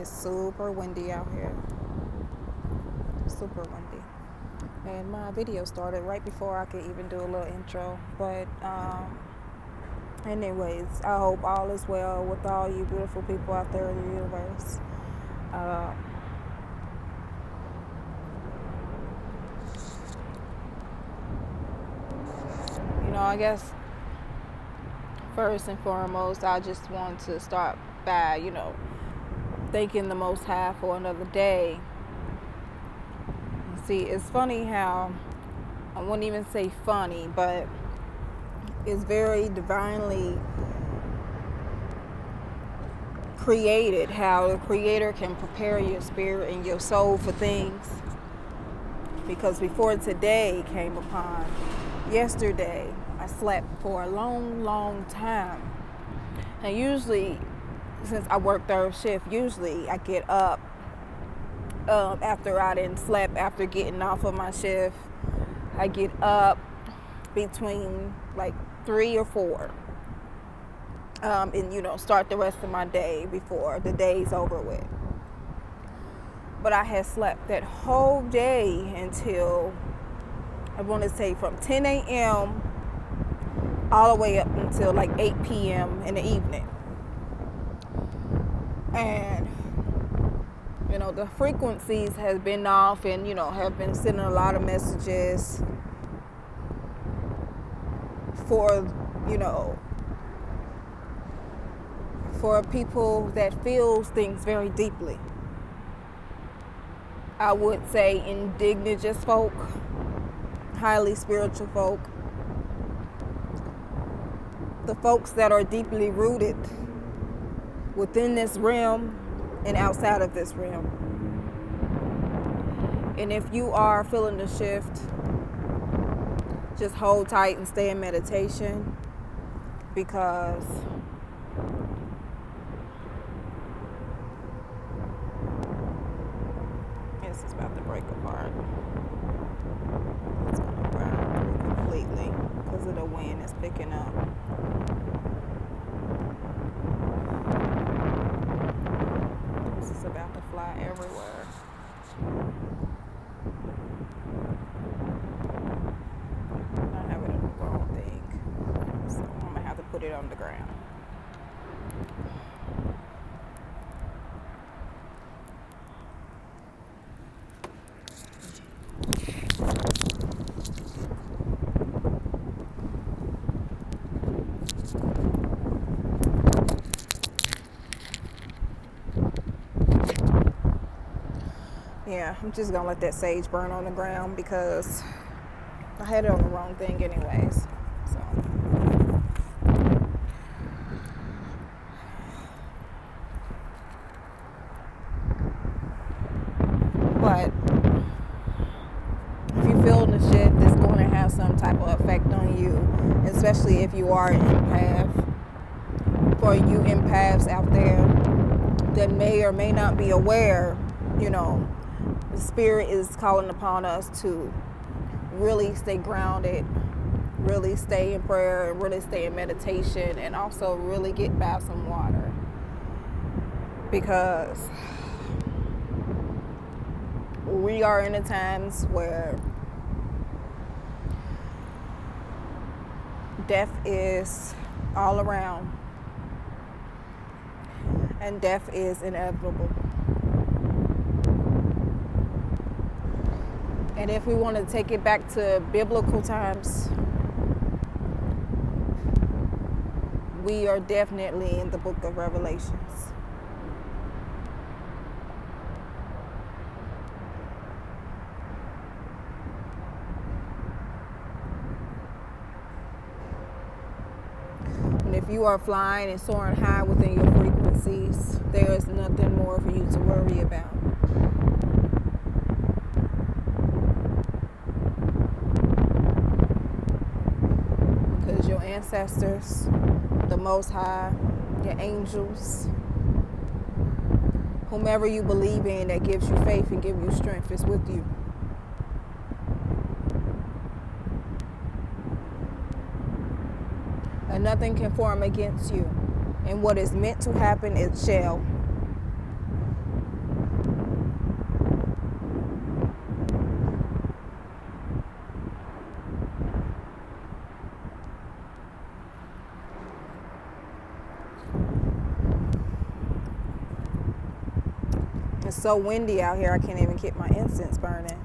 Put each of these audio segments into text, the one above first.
is super windy out here. Super windy. And my video started right before I could even do a little intro. But anyways, I hope all is well with all you beautiful people out there in the universe. I guess first and foremost, I just want to start by, thanking the Most High for another day. See, it's funny how, I wouldn't even say funny, but it's very divinely created how the Creator can prepare your spirit and your soul for things. Because before today came upon, yesterday, I slept for a long, long time. And usually, since I work third shift, usually I get up after I didn't slept, after getting off of my shift. I get up between like 3 or 4 and start the rest of my day before the day's over with. But I had slept that whole day until, I want to say, from 10 a.m. all the way up until like 8 p.m. in the evening. And the frequencies has been off, and have been sending a lot of messages for for people that feels things very deeply. I would say indigenous folk, highly spiritual folk, the folks that are deeply rooted within this realm and outside of this realm. And if you are feeling the shift, just hold tight and stay in meditation, because this is about to break apart. It's going to burn completely because of the wind is picking up. This is about to fly everywhere. I have it on the wrong thing, so I'm going to have to put it on the ground. Yeah, I'm just gonna let that sage burn on the ground because I had it on the wrong thing anyways. So, but if you feel the shit, it's going to have some type of effect on you, especially if you are an empath. For you empaths out there that may or may not be aware, the Spirit is calling upon us to really stay grounded, really stay in prayer, and really stay in meditation, and also really get by some water. Because we are in the times where death is all around, and death is inevitable. And if we want to take it back to biblical times, we are definitely in the book of Revelations. And if you are flying and soaring high within your frequencies, there is nothing more for you to worry about. Your ancestors, the Most High, your angels, whomever you believe in that gives you faith and gives you strength is with you. And nothing can form against you. And what is meant to happen, it shall. It's so windy out here, I can't even keep my incense burning.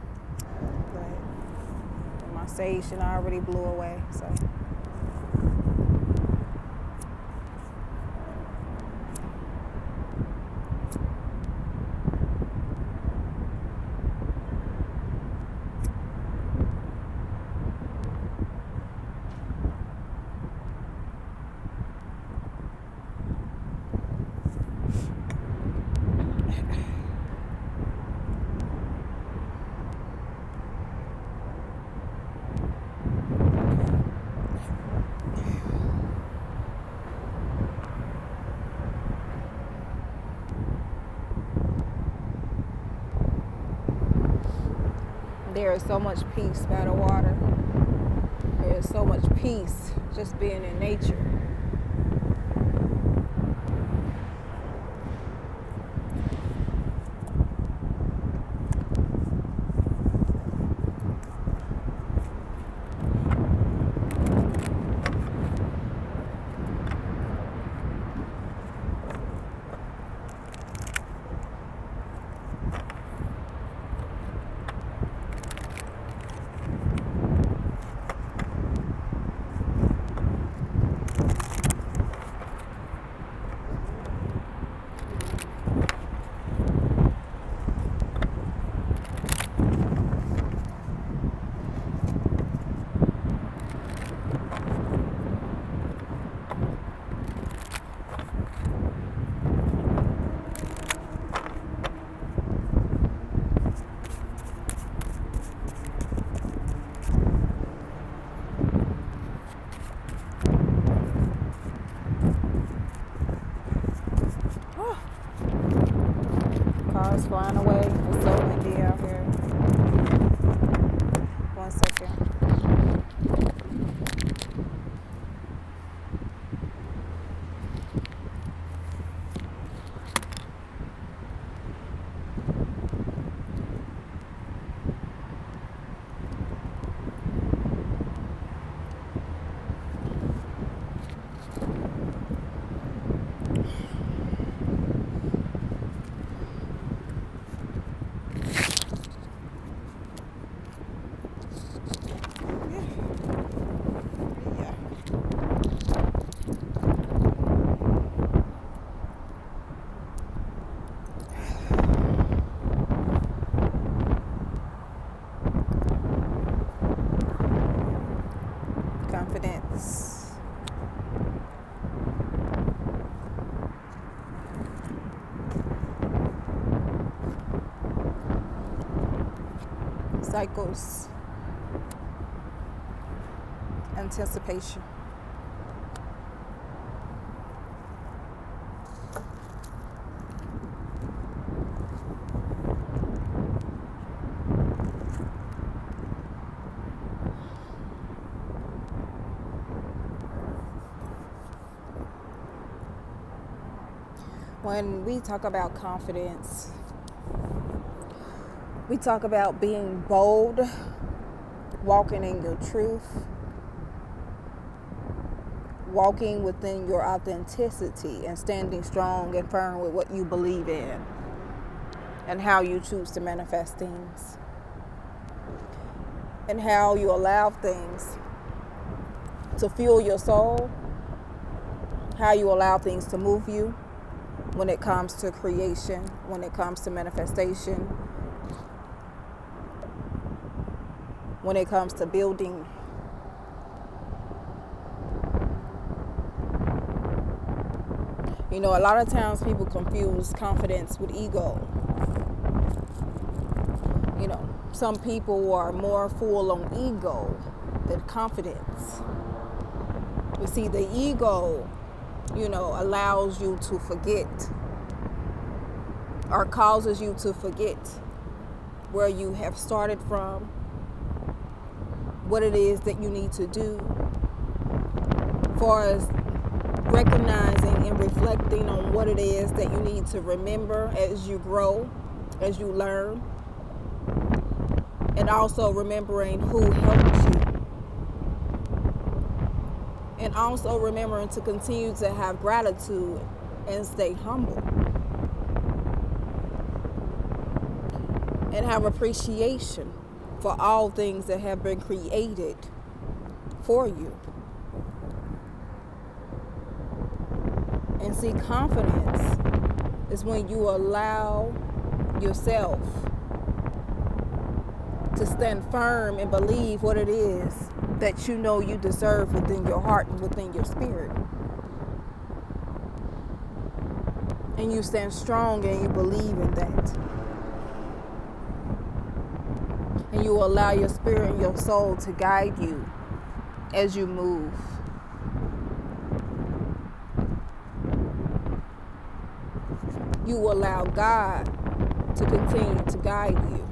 But my sage already blew away, so. There is so much peace by the water. There is so much peace just being in nature. Cars flying away. It's so windy out here. 1 second. Confidence. Cycles. Anticipation. When we talk about confidence, we talk about being bold, walking in your truth, walking within your authenticity, and standing strong and firm with what you believe in and how you choose to manifest things and how you allow things to fuel your soul, how you allow things to move you when it comes to creation, when it comes to manifestation, when it comes to building. You know, a lot of times people confuse confidence with ego. You know, some people are more full on ego than confidence. You see, the ego, you know, allows you to forget or causes you to forget where you have started from, what it is that you need to do, as far as recognizing and reflecting on what it is that you need to remember as you grow, as you learn, and also remembering who helped you. And also remembering to continue to have gratitude and stay humble. and have appreciation for all things that have been created for you. And see, confidence is when you allow yourself to stand firm and believe what it is that you know you deserve within your heart and within your spirit. And you stand strong and you believe in that. And you allow your spirit and your soul to guide you as you move. You allow God to continue to guide you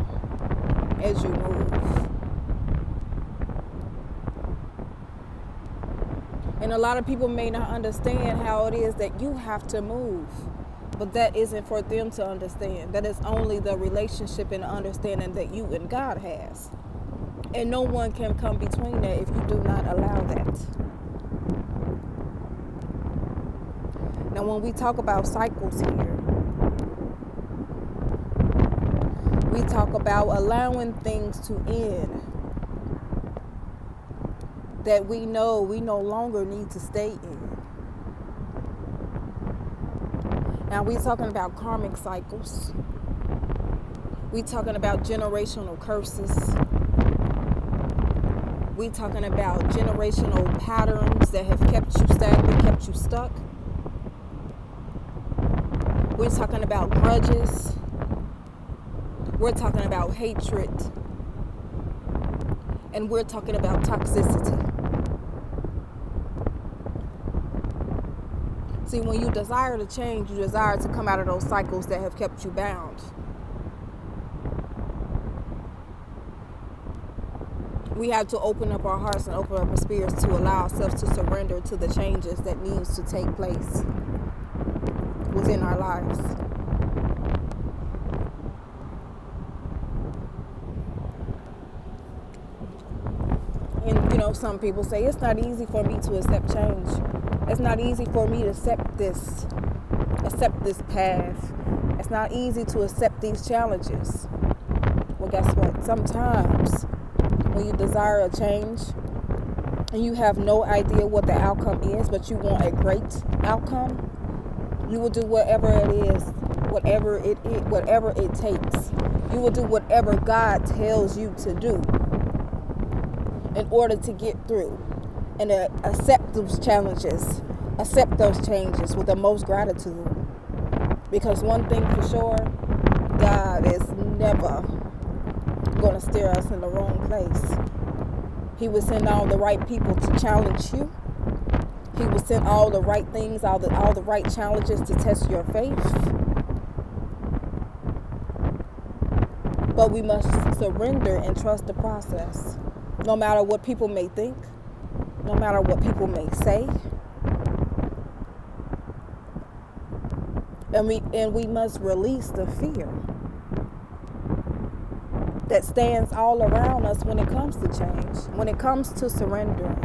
as you move. And a lot of people may not understand how it is that you have to move. But that isn't for them to understand. That is only the relationship and understanding that you and God has. And no one can come between that if you do not allow that. Now, when we talk about cycles here, we talk about allowing things to end that we know we no longer need to stay in. Now, we're talking about karmic cycles. We're talking about generational curses. We're talking about generational patterns that have kept you stagnant, kept you stuck. We're talking about grudges. We're talking about hatred. And we're talking about toxicity. See, when you desire to change, you desire to come out of those cycles that have kept you bound. We have to open up our hearts and open up our spirits to allow ourselves to surrender to the changes that needs to take place within our lives. And some people say it's not easy for me to accept change. It's not easy for me to accept this path. It's not easy to accept these challenges. Well, guess what? Sometimes when you desire a change and you have no idea what the outcome is, but you want a great outcome, you will do whatever it is, whatever it takes. You will do whatever God tells you to do in order to get through and accept those challenges, accept those changes with the most gratitude. Because one thing for sure, God is never going to steer us in the wrong place. He will send all the right people to challenge you. He will send all the right things, all the right challenges to test your faith. But we must surrender and trust the process. No matter what people may think, no matter what people may say. And we must release the fear that stands all around us when it comes to change, when it comes to surrendering.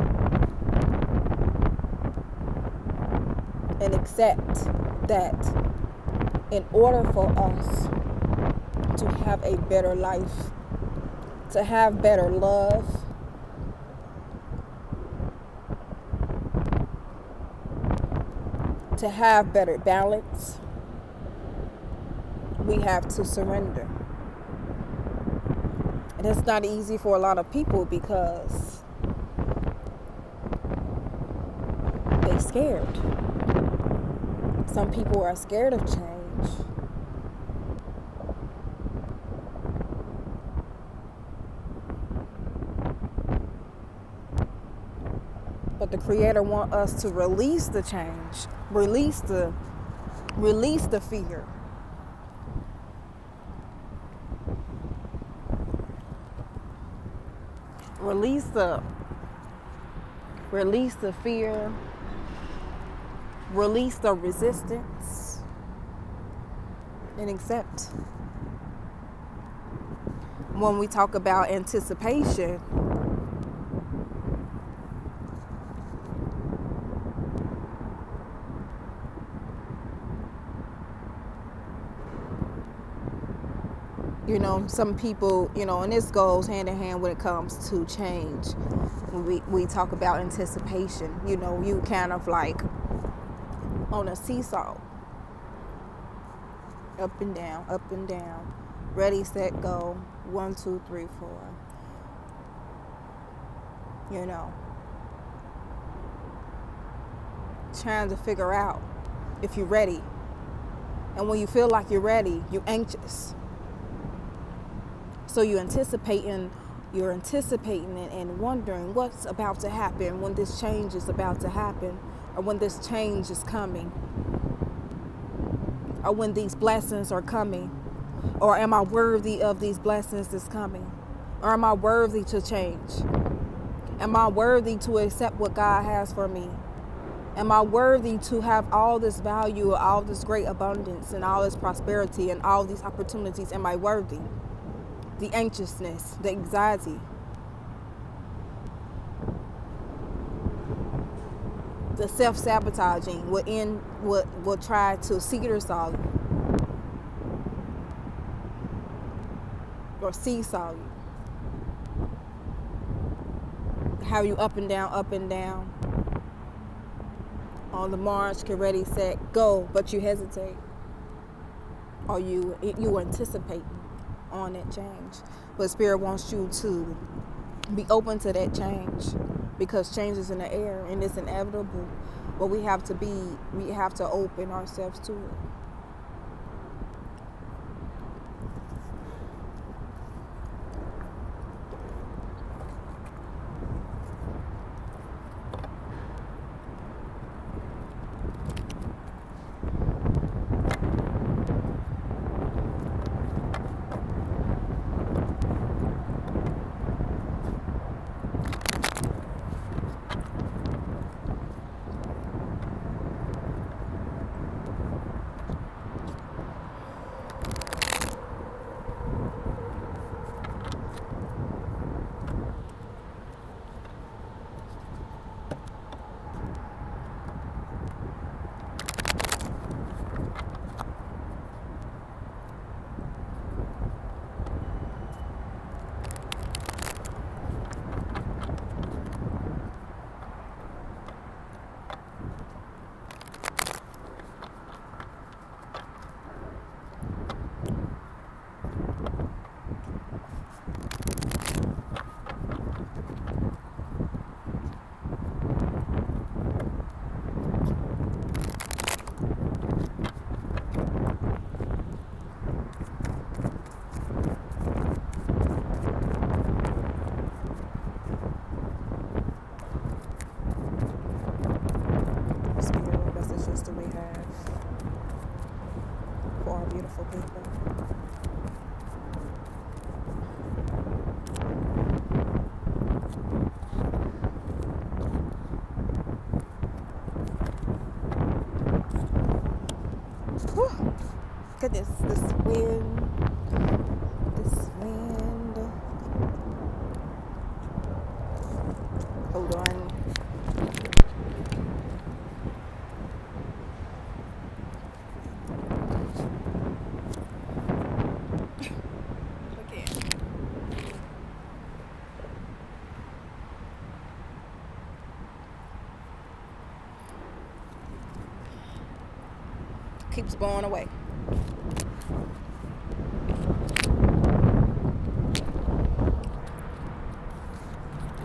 And accept that in order for us to have a better life, to have better love, to have better balance, we have to surrender. And it's not easy for a lot of people because they're scared. Some people are scared of change. But the Creator wants us to release the change, release the fear. Release the fear, release the resistance, and accept. When we talk about anticipation, Some people, and this goes hand in hand when it comes to change. We talk about anticipation. You kind of like on a seesaw, up and down, ready, set, go, 1, 2, 3, 4. Trying to figure out if you're ready. And when you feel like you're ready, you're anxious. So you're anticipating and wondering what's about to happen, when this change is about to happen, or when this change is coming, or when these blessings are coming, or am I worthy of these blessings that's coming, or am I worthy to change? Am I worthy to accept what God has for me? Am I worthy to have all this value, all this great abundance, and all this prosperity, and all these opportunities? Am I worthy? The anxiousness, the anxiety, the self-sabotaging will try to seesaw you or seesaw you. Have you up and down. On the march, get ready, set, go, but you hesitate. Or you anticipate on that change. But Spirit wants you to be open to that change, because change is in the air and it's inevitable. But we have to open ourselves to it. Beautiful people. Whew. Goodness, this wind. Hold on. Keeps blowing away.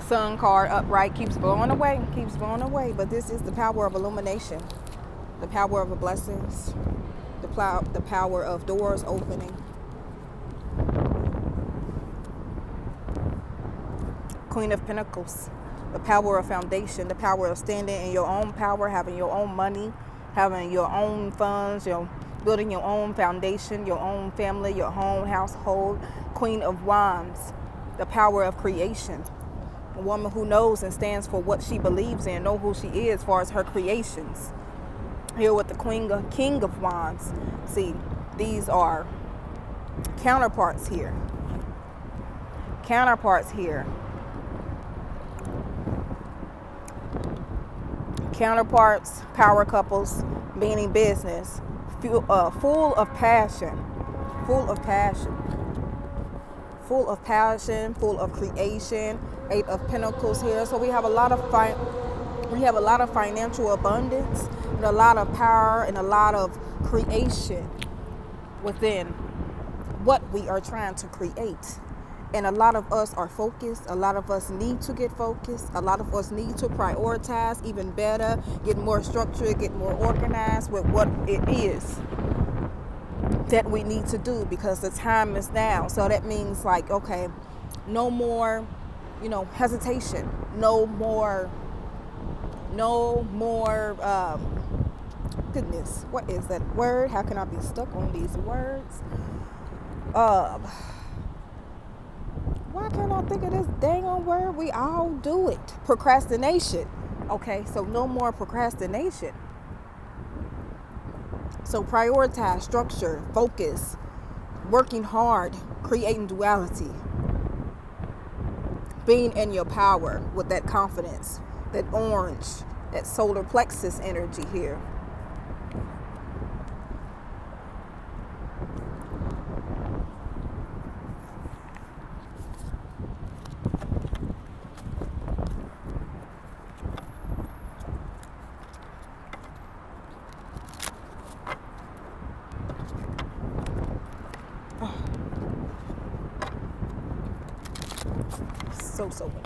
Sun card upright keeps blowing away. But this is the power of illumination, the power of the blessings, the power of doors opening. Queen of Pentacles, the power of foundation, the power of standing in your own power, having your own money, having your own funds, building your own foundation, your own family, your own household. Queen of Wands, the power of creation. A woman who knows and stands for what she believes in, know who she is as far as her creations. Here with the King of Wands. See, these are counterparts here. Counterparts, power couples, meaning business, full of passion. full of passion, full of creation. 8 of Pentacles here. So we have a lot of financial abundance and a lot of power and a lot of creation within what we are trying to create. And a lot of us are focused. A lot of us need to get focused. A lot of us need to prioritize even better, get more structured, get more organized with what it is that we need to do, because the time is now. So that means, like, okay, no more, hesitation. No more, goodness, what is that word? How can I be stuck on these words? Why can't I think of this dang on word? We all do it. Procrastination. Okay, so no more procrastination. So prioritize, structure, focus, working hard, creating duality, being in your power with that confidence, that orange, that solar plexus energy here. So many.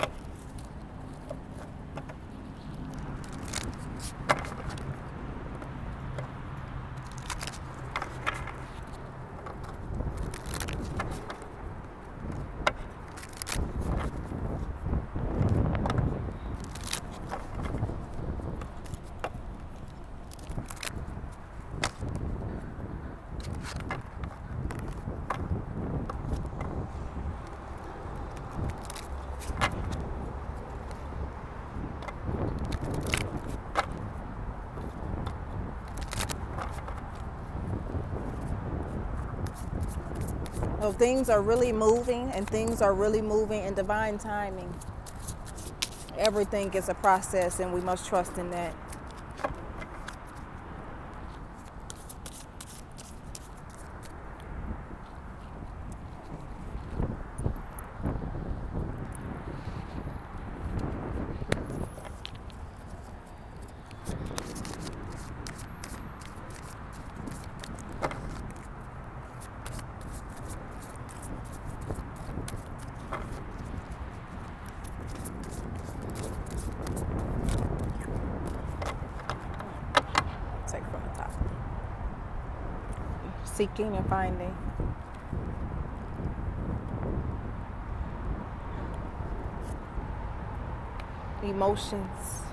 So things are really moving, and things are really moving in divine timing. Everything is a process, and we must trust in that. Take from the top. Seeking and finding. Emotions.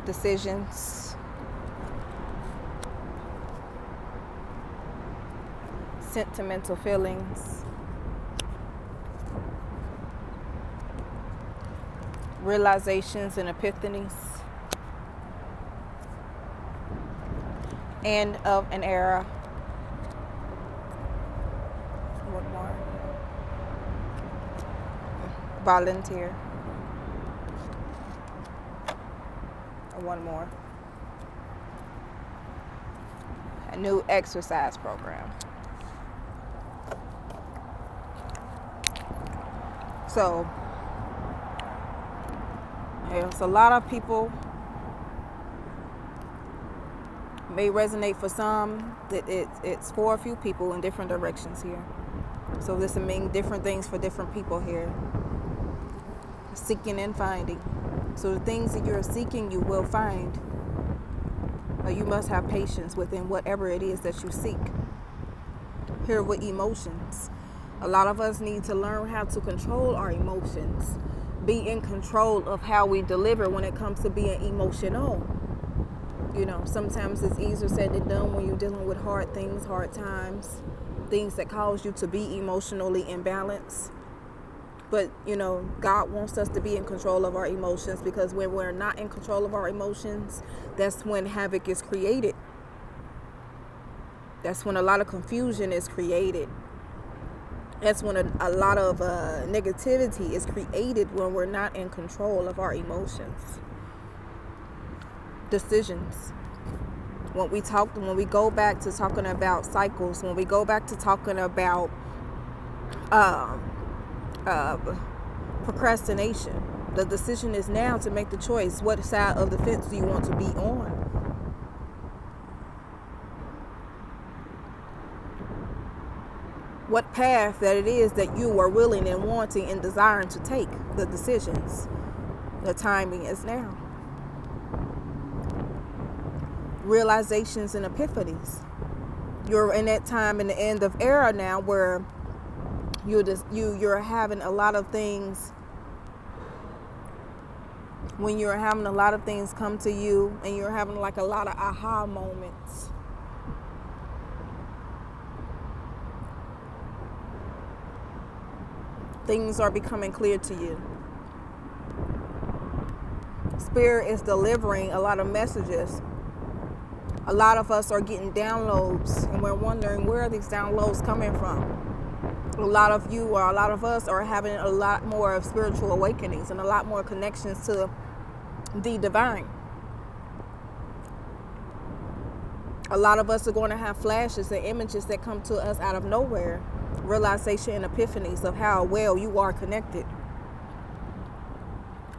Decisions. Sentimental feelings. Realizations and epiphanies. End of an era. One more. Volunteer. One more. A new exercise program. So, there's a lot of people. May resonate for some. It's for a few people in different directions here. So this will mean different things for different people here. Seeking and finding. So the things that you're seeking, you will find. But you must have patience within whatever it is that you seek. Here with emotions. A lot of us need to learn how to control our emotions. Be in control of how we deliver when it comes to being emotional. Sometimes it's easier said than done when you're dealing with hard things, hard times, things that cause you to be emotionally imbalanced. But, God wants us to be in control of our emotions, because when we're not in control of our emotions, that's when havoc is created. That's when a lot of confusion is created. That's when a lot of negativity is created, when we're not in control of our emotions. Decisions. When we go back to talking about cycles, when we go back to talking about um, uh, procrastination, the decision is now to make the choice. What side of the fence do you want to be on? What path that it is that you are willing and wanting and desiring to take. The decisions. The timing is now. Realizations and epiphanies. You're in that time in the end of era now where you're having a lot of things. When you're having a lot of things come to you and you're having like a lot of aha moments. Things are becoming clear to you. Spirit is delivering a lot of messages. A lot of us are getting downloads and we're wondering where are these downloads coming from. A lot of you or a lot of us are having a lot more of spiritual awakenings and a lot more connections to the divine. A lot of us are going to have flashes and images that come to us out of nowhere. Realization and epiphanies of how well you are connected.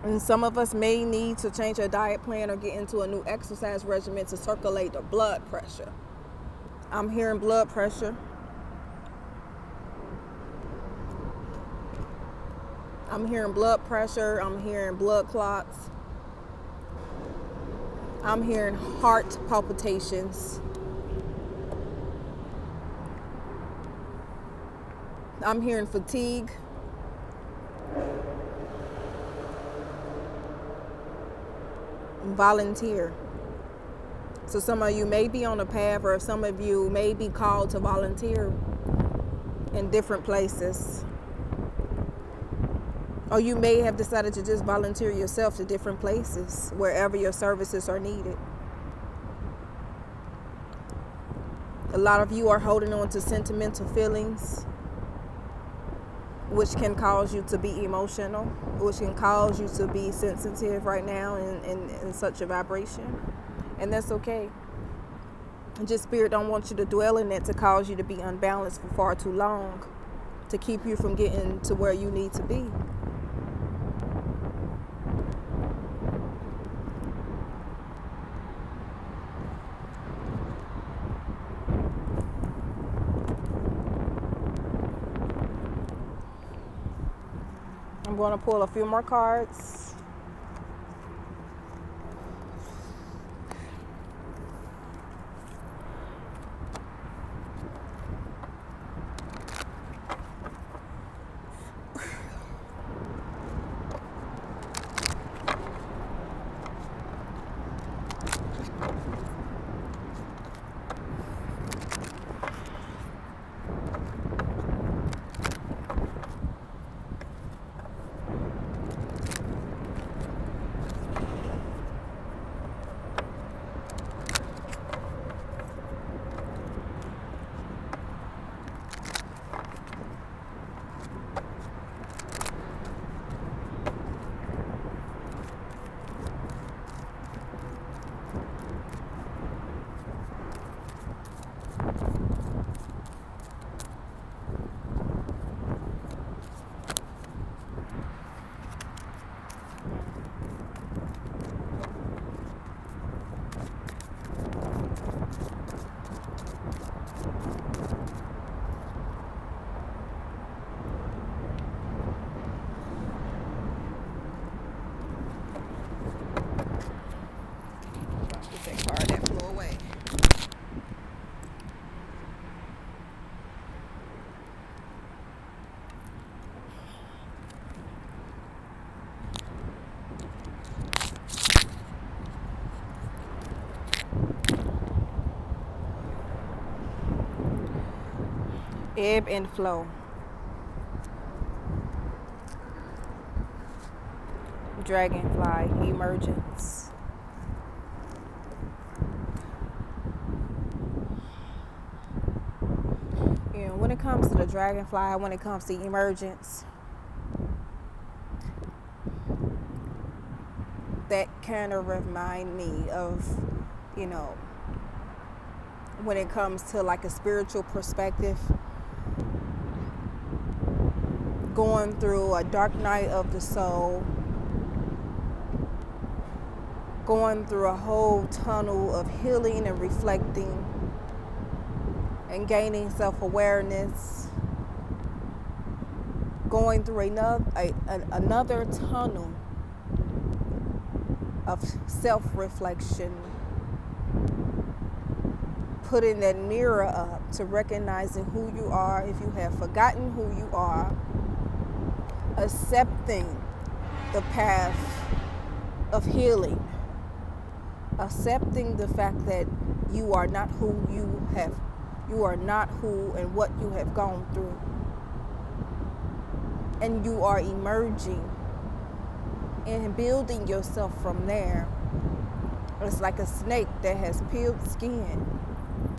And some of us may need to change our diet plan or get into a new exercise regimen to circulate the blood pressure. I'm hearing blood pressure. I'm hearing blood pressure. I'm hearing blood clots. I'm hearing heart palpitations. I'm hearing fatigue. Volunteer. So some of you may be on a path, or some of you may be called to volunteer in different places. Or you may have decided to just volunteer yourself to different places, wherever your services are needed. A lot of you are holding on to sentimental feelings, which can cause you to be emotional, which can cause you to be sensitive right now in such a vibration. And that's okay. Just Spirit don't want you to dwell in it to cause you to be unbalanced for far too long, to keep you from getting to where you need to be. I'm going to pull a few more cards. That card that flew away. Ebb and flow. Dragonfly emergence. You know, when it comes to the dragonfly, when it comes to emergence, that kind of remind me of, you know, when it comes to like a spiritual perspective, going through a dark night of the soul, going through a whole tunnel of healing and reflecting and gaining self-awareness, going through another tunnel of self-reflection, putting that mirror up to recognizing who you are if you have forgotten who you are, accepting the path of healing, accepting the fact that you are not who you are not who and what you have gone through, and you are emerging and building yourself from there. It's like a snake that has peeled skin,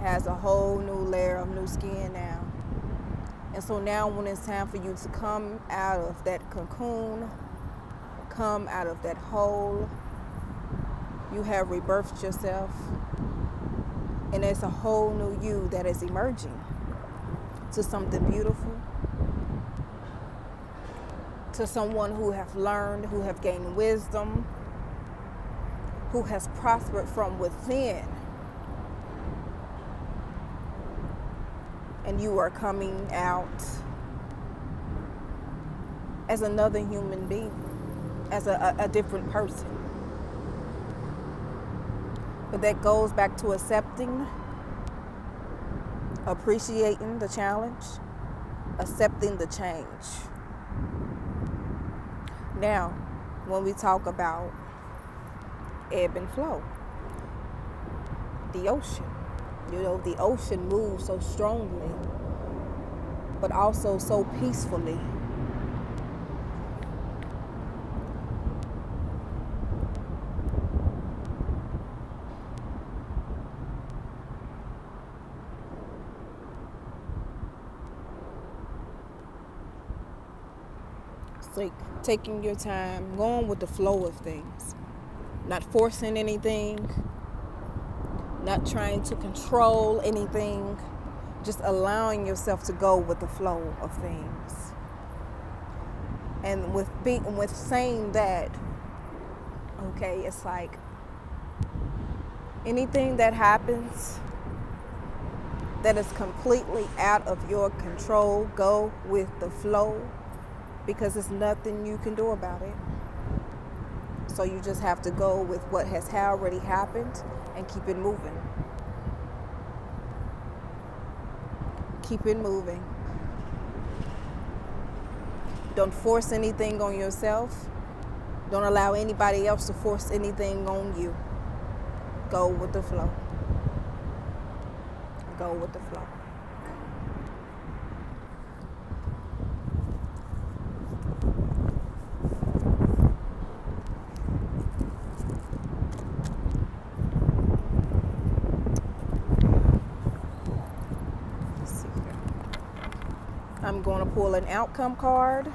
has a whole new layer of new skin now. And so now when it's time for you to come out of that cocoon, come out of that hole, you have rebirthed yourself, and it's a whole new you that is emerging to something beautiful, to someone who have learned, who have gained wisdom, who has prospered from within. And you are coming out as another human being, as a different person. But that goes back to accepting, appreciating the challenge, accepting the change. Now, when we talk about ebb and flow, the ocean, the ocean moves so strongly, but also so peacefully. It's like taking your time, going with the flow of things, not forcing anything, not trying to control anything, just allowing yourself to go with the flow of things. And with saying that, okay, it's like anything that happens that is completely out of your control, go with the flow, because there's nothing you can do about it. So you just have to go with what has already happened and keep it moving. Keep it moving. Don't force anything on yourself. Don't allow anybody else to force anything on you. Go with the flow. Go with the flow. I'm going to pull an outcome card.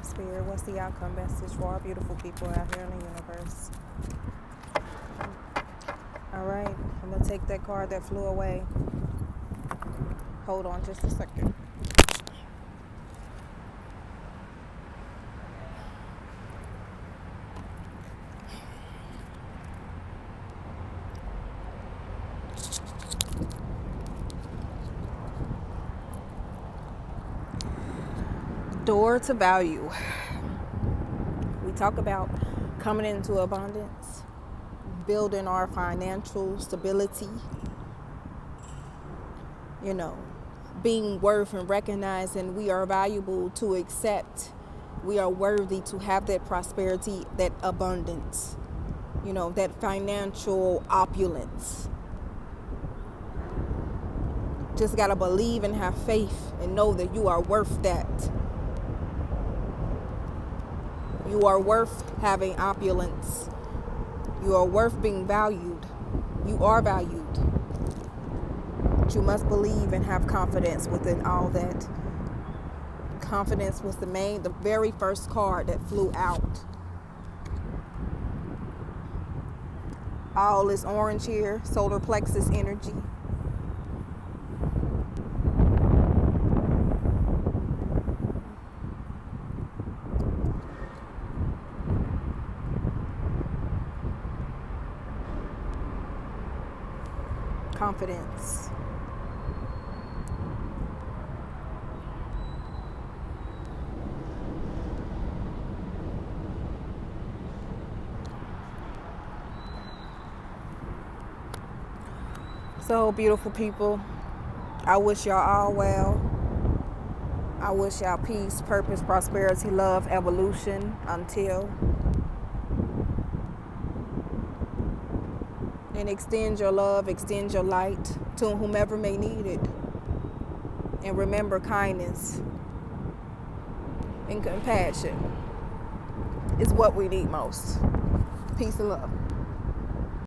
Spirit, what's the outcome message for our beautiful people out here in the universe? All right, I'm going to take that card that flew away. Hold on just a second. door to value. We talk about coming into abundance, building our financial stability, being worth and recognizing we are valuable to accept. We are worthy to have that prosperity, that abundance, that financial opulence. Just got to believe and have faith and know that you are worth that. You are worth having opulence. You are worth being valued. You are valued. But you must believe and have confidence within all that. Confidence was the very first card that flew out. All this orange here, solar plexus energy. Confidence. So, beautiful people, I wish y'all all well. I wish y'all peace, purpose, prosperity, love, evolution until. And extend your love, extend your light to whomever may need it. And remember, kindness and compassion is what we need most. Peace and love.